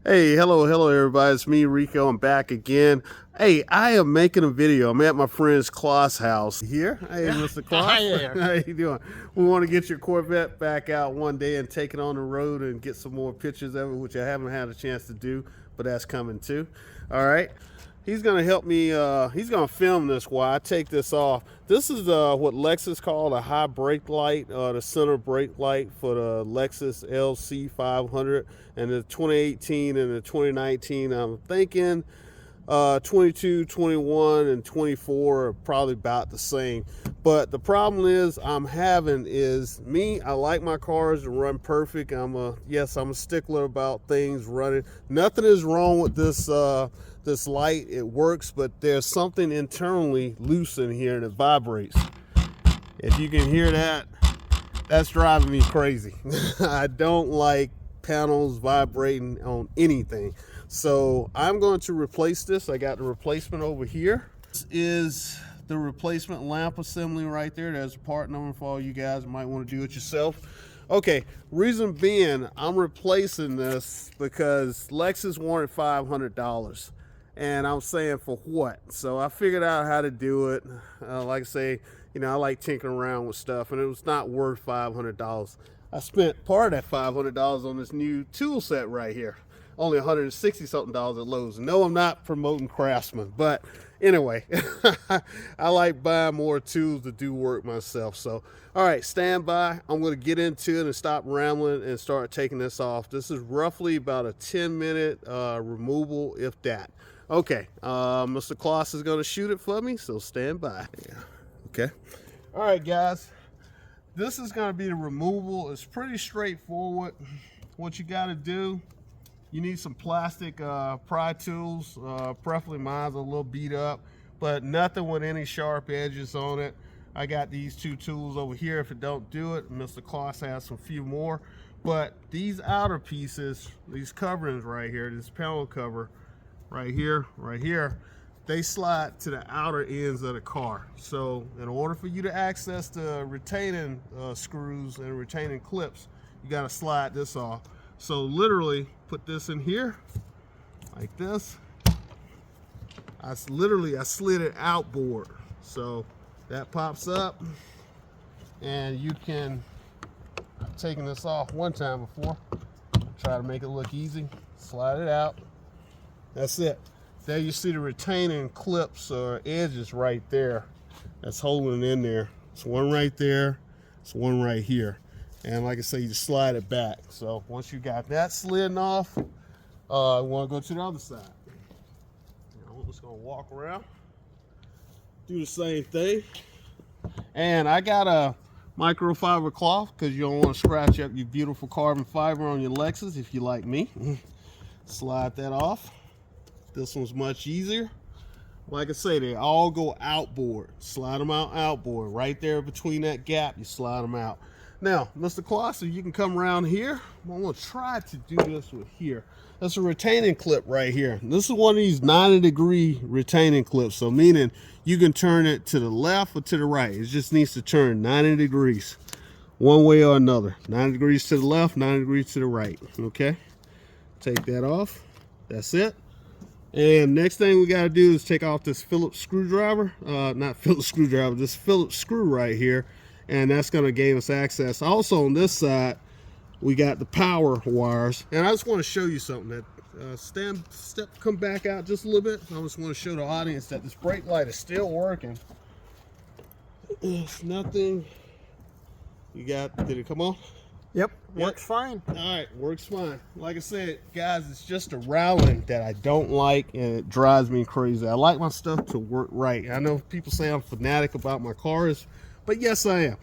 Hey, hello everybody. It's me, Rico. I'm back again. Hey, I am making a video. I'm at my friend's Kloss house here. Hey, Mr. Hi Kloss. there. How you doing? We want to get your Corvette back out one day and take it on the road and get some more pictures of it, which I haven't had a chance to do, but that's coming too. All right. He's gonna help me. He's gonna film this while I take this off. This is what Lexus called a high brake light, the center brake light for the Lexus LC500, and the 2018 and the 2019. I'm thinking 22, 21, and 24 are probably about the same. But the problem is I'm having is me. I like my cars to run perfect. I'm a stickler about things running. Nothing is wrong with this this light. It works, but there's something internally loose in here and it vibrates. If you can hear that, that's driving me crazy. I don't like panels vibrating on anything. So I'm going to replace this. I got the replacement over here. This is the replacement lamp assembly right there. There's a part number for all you guys who might want to do it yourself. Okay, reason being I'm replacing this because Lexus wanted $500. And I'm saying for what? So I figured out how to do it. Like I say, I like tinkering around with stuff, and it was not worth $500. I spent part of that $500 on this new tool set right here. Only $160 something at Lowe's. No, I'm not promoting Craftsman, but anyway, I like buying more tools to do work myself. So, all right, stand by. I'm going to get into it and stop rambling and start taking this off. This is roughly about a 10-minute removal, if that. Okay, Mr. Kloss is going to shoot it for me, so stand by. Yeah. Okay. All right, guys. This is going to be the removal. It's pretty straightforward. What you got to do, you need some plastic pry tools. Preferably mine's a little beat up, but nothing with any sharp edges on it. I got these two tools over here. If it don't do it, Mr. Kloss has some few more. But these outer pieces, these coverings right here, this panel cover, right here, they slide to the outer ends of the car. So in order for you to access the retaining screws and retaining clips, you got to slide this off. So literally put this in here like this. I slid it outboard. So that pops up, and you can, I've taken this off one time before, try to make it look easy, slide it out. That's it. There you see the retaining clips or edges right there. That's holding it in there. It's one right there. It's one right here. And like I say, you just slide it back. So once you got that slidden off, we want to go to the other side. We're just going to walk around, do the same thing. And I got a microfiber cloth because you don't want to scratch up your beautiful carbon fiber on your Lexus if you like me. Slide that off. This one's much easier. Like I say, they all go outboard. Slide them out outboard. Right there between that gap, you slide them out. Now, Mr. Kloss, you can come around here. I'm going to try to do this with here. That's a retaining clip right here. This is one of these 90-degree retaining clips. So meaning you can turn it to the left or to the right. It just needs to turn 90 degrees one way or another. 90 degrees to the left, 90 degrees to the right. Okay? Take that off. That's it. And next thing we got to do is take off this Phillips screwdriver. Not Phillips screwdriver, this Phillips screw right here. And that's going to give us access. Also on this side, we got the power wires. And I just want to show you something. That come back out just a little bit. I just want to show the audience that this brake light is still working. It's nothing. You got, did it come on? Yep, works fine. All right, works fine. Like I said, guys, it's just a rattling that I don't like, and it drives me crazy. I like my stuff to work right. I know people say I'm fanatic about my cars, but yes, I am.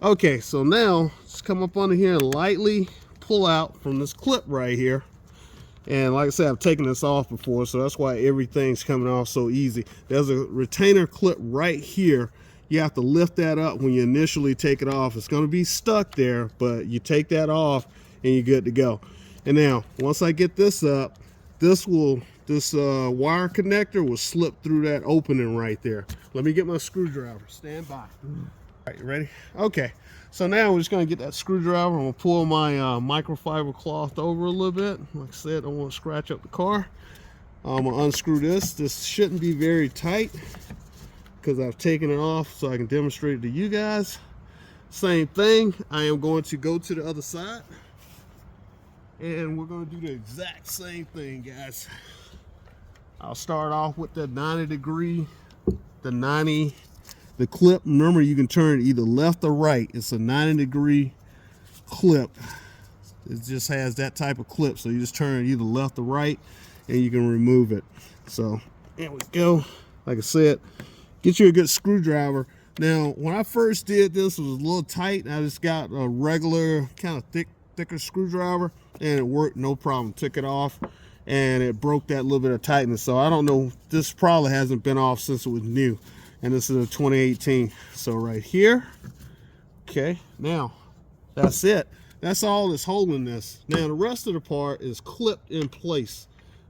Okay, so now just come up under here and lightly pull out from this clip right here. And like I said, I've taken this off before, so that's why everything's coming off so easy. There's a retainer clip right here. You have to lift that up when you initially take it off. It's going to be stuck there, but you take that off and you're good to go. And now, once I get this up, this wire connector will slip through that opening right there. Let me get my screwdriver. Stand by. All right, you ready? Okay. So now we're just gonna get that screwdriver. I'm gonna pull my microfiber cloth over a little bit. Like I said, I don't want to scratch up the car. I'm gonna unscrew this. This shouldn't be very tight because I've taken it off so I can demonstrate it to you guys. Same thing, I am going to go to the other side and we're going to do the exact same thing, guys. I'll start off with the 90 degree, the clip. Remember, you can turn either left or right. It's a 90 degree clip. It just has that type of clip, so you just turn either left or right and you can remove it. So there we go. Like I said, get you a good screwdriver. Now, when I first did this, it was a little tight. I just got a regular kind of thicker screwdriver, and it worked no problem. Took it off, and it broke that little bit of tightness. So I don't know. This probably hasn't been off since it was new, and this is a 2018. So right here, okay. Now, that's it. That's all that's holding this. Now the rest of the part is clipped in place.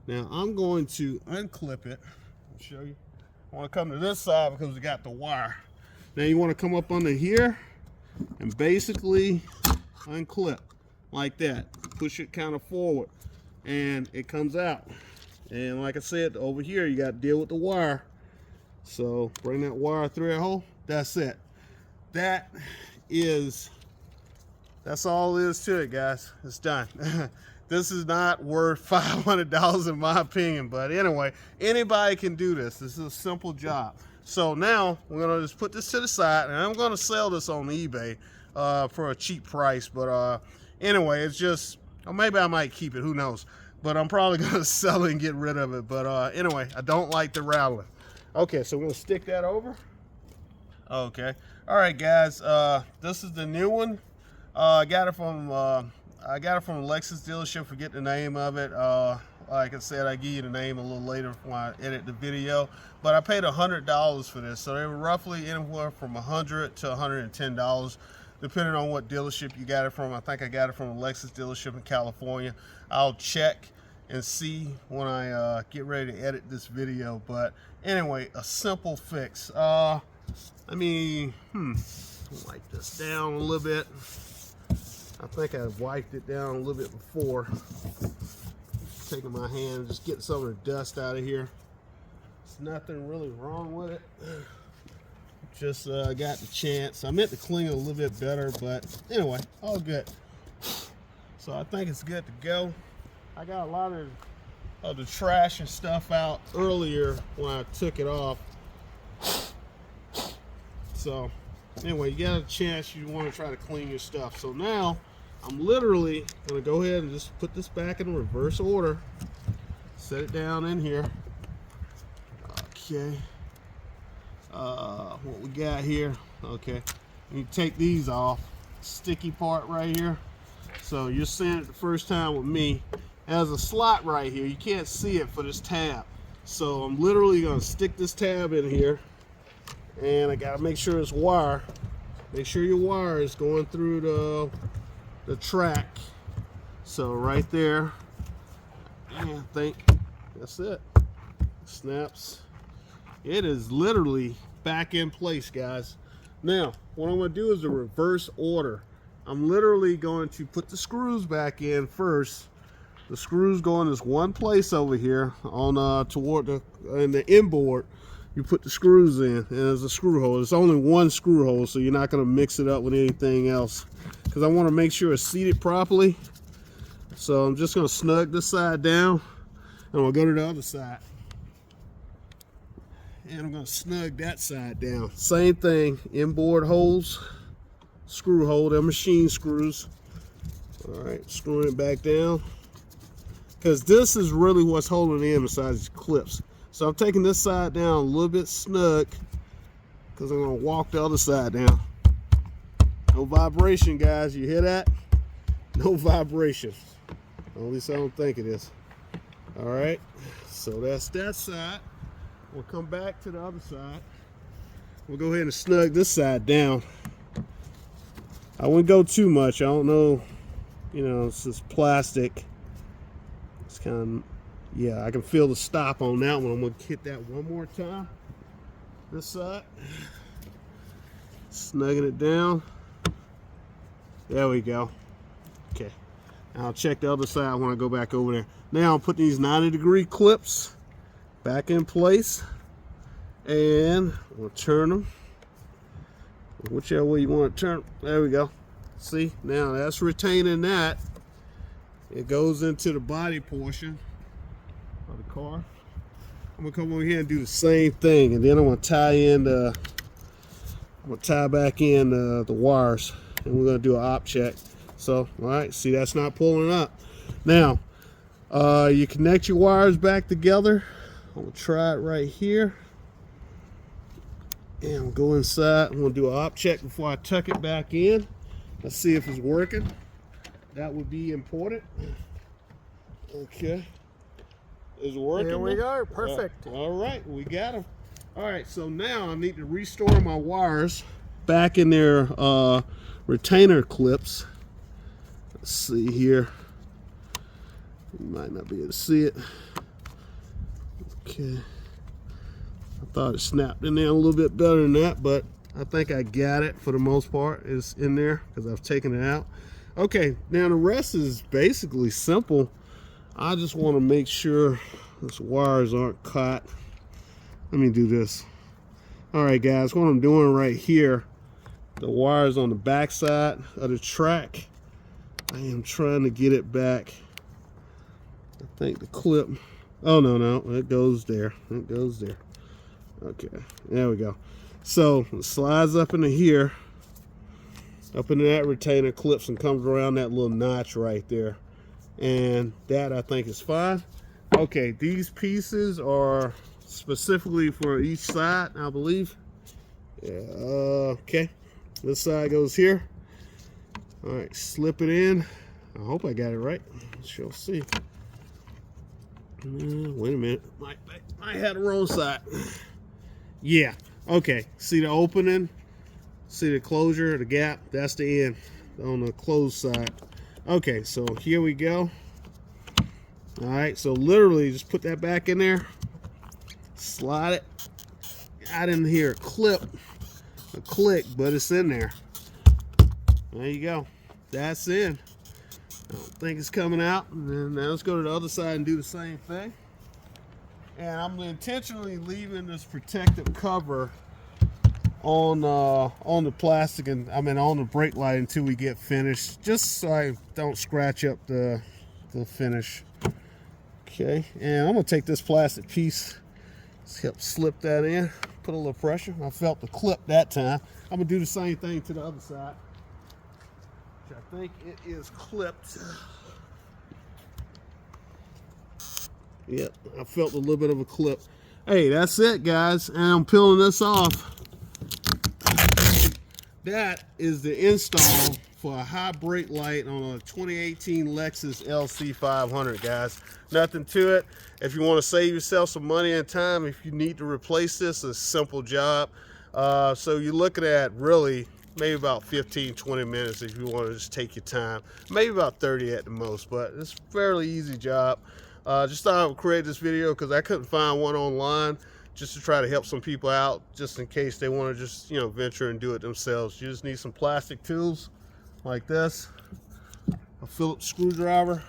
Now I'm going to unclip it. I'll show you. I want to come to this side because we got the wire. Now you want to come up under here and basically unclip like that. Push it kind of forward and it comes out. And like I said, over here you got to deal with the wire. So bring that wire through that hole. That's it. That's all there is to it, guys. It's done. This is not worth $500 in my opinion, but anyway, anybody can do this. This is a simple job. So now we're gonna just put this to the side, and I'm gonna sell this on eBay for a cheap price. But anyway, it's just, or maybe I might keep it, who knows, but I'm probably gonna sell it and get rid of it. But anyway, I don't like the rattling. Okay, so we're gonna stick that over. Okay, all right, guys, this is the new one. I got it from a Lexus dealership. Forget the name of it. Like I said, I give you the name a little later when I edit the video. But I paid $100 for this, so they were roughly anywhere from $100 to $110, depending on what dealership you got it from. I think I got it from a Lexus dealership in California. I'll check and see when I get ready to edit this video. But anyway, a simple fix. Let me wipe this down a little bit. I think I wiped it down a little bit before. Taking my hand, just getting some of the dust out of here. There's nothing really wrong with it. Just got the chance. I meant to clean it a little bit better, but anyway, all good. So I think it's good to go. I got a lot of the trash and stuff out earlier when I took it off. So anyway, you got a chance, you want to try to clean your stuff. So now I'm literally going to go ahead and just put this back in reverse order. Set it down in here. Okay. What we got here. Okay. You take these off. Sticky part right here. So you're seeing it the first time with me. There's a slot right here. You can't see it for this tab. So I'm literally going to stick this tab in here. And I got to make sure it's wire. Make sure your wire is going through the track. So right there, yeah, I think that's it. Snaps. It is literally back in place, guys. Now what I'm going to do is the reverse order. I'm literally going to put the screws back in first. The screws go in this one place over here on toward in the inboard. You put the screws in, and there's a screw hole. It's only one screw hole, so you're not going to mix it up with anything else, because I want to make sure it's seated properly. So I'm just going to snug this side down, and we'll go to the other side, and I'm going to snug that side down. Same thing, inboard holes, screw hole. They're machine screws. All right, screwing it back down, because this is really what's holding it in besides these clips. So I'm taking this side down a little bit snug, because I'm going to walk the other side down. No vibration, guys. You hear that? No vibration. At least I don't think it is. All right. So that's that side. We'll come back to the other side. We'll go ahead and snug this side down. I wouldn't go too much. I don't know. You know, it's just plastic. It's kind of... Yeah, I can feel the stop on that one. I'm going to hit that one more time. This side. Snugging it down. There we go. Okay. I'll check the other side when I go back over there. Now I'll put these 90-degree clips back in place, and we'll turn them whichever way you want to turn. There we go. See, now that's retaining that. It goes into the body portion of the car. I'm gonna come over here and do the same thing, and then I'm gonna tie back in the wires, and we're gonna do an op check. So, all right, see, that's not pulling up. Now, you connect your wires back together. I'm gonna try it right here, and we'll go inside. I'm gonna do an op check before I tuck it back in. Let's see if it's working. That would be important. Okay. Is it working? There we go. Perfect. All right, we got them. All right, so now I need to restore my wires back in their retainer clips. Let's see here. You might not be able to see it. Okay. I thought it snapped in there a little bit better than that, but I think I got it for the most part. It's in there because I've taken it out. Okay, now the rest is basically simple. I just want to make sure these wires aren't caught. Let me do this. All right, guys, what I'm doing right here, the wires on the back side of the track, I am trying to get it back. I think the clip, oh no, it goes there. It goes there. Okay, there we go. So it slides up into here, up into that retainer, clips and comes around that little notch right there. And that I think is fine. Okay, these pieces are specifically for each side, I believe. Yeah, okay. This side goes here. All right, slip it in. I hope I got it right. Shall see. Wait a minute. Might have the wrong side. Yeah. Okay. See the opening? See the closure, the gap? That's the end on the closed side. Okay, so here we go. All right, so literally just put that back in there, slide it. I didn't hear a click, but it's in there. There you go. That's in. I don't think it's coming out. And then now let's go to the other side and do the same thing. And I'm intentionally leaving this protective cover on the plastic, and on the brake light until we get finished, just so I don't scratch up the finish. Okay, and I'm gonna take this plastic piece, let's help slip that in, put a little pressure. I felt the clip that time. I'm gonna do the same thing to the other side, which I think it is clipped. Yep, I felt a little bit of a clip. Hey, that's it, guys, and I'm peeling this off. That is the install for a high brake light on a 2018 Lexus LC500, guys. Nothing to it. If you want to save yourself some money and time, if you need to replace this, it's a simple job. So you're looking at really maybe about 15-20 minutes if you want to just take your time. Maybe about 30 at the most, but it's a fairly easy job. Just thought I would create this video because I couldn't find one online, just to try to help some people out, just in case they want to just, venture and do it themselves. You just need some plastic tools like this, a Phillips screwdriver.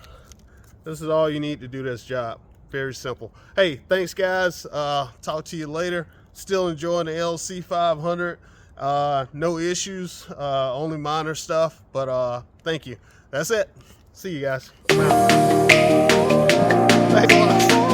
This is all you need to do this job. Very simple. Hey, thanks, guys. Talk to you later. Still enjoying the LC500. No issues, only minor stuff, but thank you. That's it. See you guys. I'm out. Thanks a lot.